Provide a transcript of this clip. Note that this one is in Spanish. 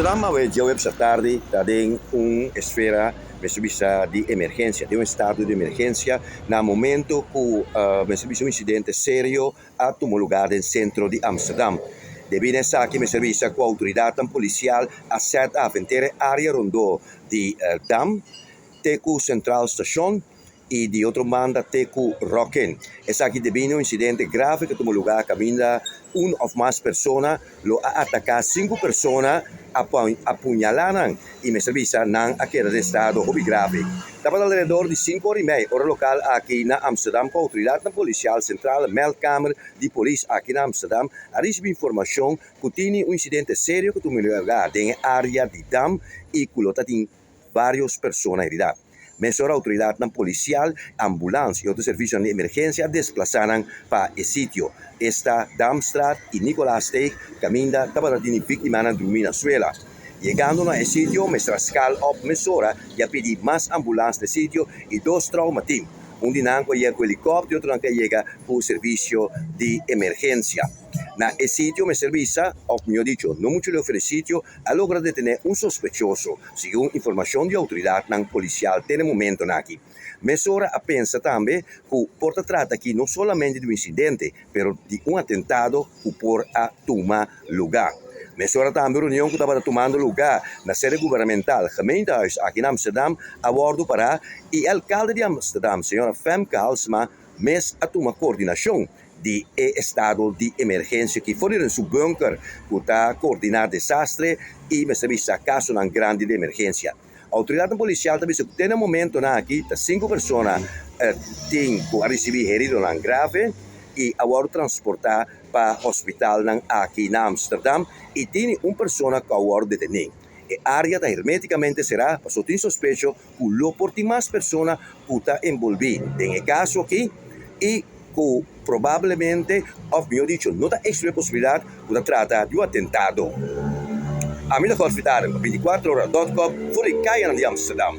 Amsterdam aveva già essa tardi da una sfera di emergenza, di un stato di emergenza nel momento in cui un incidente serio ha luogo nel centro di Amsterdam. Deviene sa che mi servisse con l'autorità polizia a set a intere area rondò di Dam, teku Central Station e di otro banda teku Rocken. E sa che devine un incidente grave che tuvo lugar camina un o más persona lo ha atacado 5 personas apuñalanan y me servisa nan a queda de estado hobby grave. Dapat alrededor de 5 horas y media, hora local aquí en Amsterdam, con autoridad policial central, meldkamer de policía aquí en Amsterdam, ha recibido información que tiene un incidente serio que tuvo lugar en el área de Dam y que lo tiene varias personas heridas. Mesora autoridad policial, ambulancia y otros servicios de emergencia desplazaron para el sitio. Esta Damstraat y Nicolás Steeg camina para la víctima de Venezuela. Llegando al sitio, nuestra escala op mesora ya pedí más ambulancias del sitio y 2 traumateam. Un dinanco llega con helicóptero, otro que llega con servicio de emergencia. Na el sitio me servisa, o mejor dicho, no mucho le ofrece sitio, a lograr detener un sospechoso, según información de autoridad policial en el momento aquí. Mesora pensa también que porta trata aquí no solamente de un incidente, pero de un atentado que por a tomar lugar. Mesora também reunião que estava tomando lugar na sede governamental, gemeentehuis aqui em Amsterdam, a bordo para o alcalde de Amsterdam, senhora Femke Halsema, mes a tomar coordenação de estado de emergência que foi em seu bunker, que está coordenar desastre e me serviço a caso na grande de emergência. A autoridade policial também se tem no momento aqui, 5 pessoas têm que receber herido grave e agora transportar para o hospital aqui em Amsterdam e tem uma pessoa que agora detém. A área hermeticamente será, para sob sospecho, que lo porti mais pessoas que estão envolvidas. Em caso aqui, e que provavelmente, ou melhor dicho, não está extra possibilidade de tratar de um atentado. A minha hospital, 24horas.com, voor de Kajan de Amsterdam.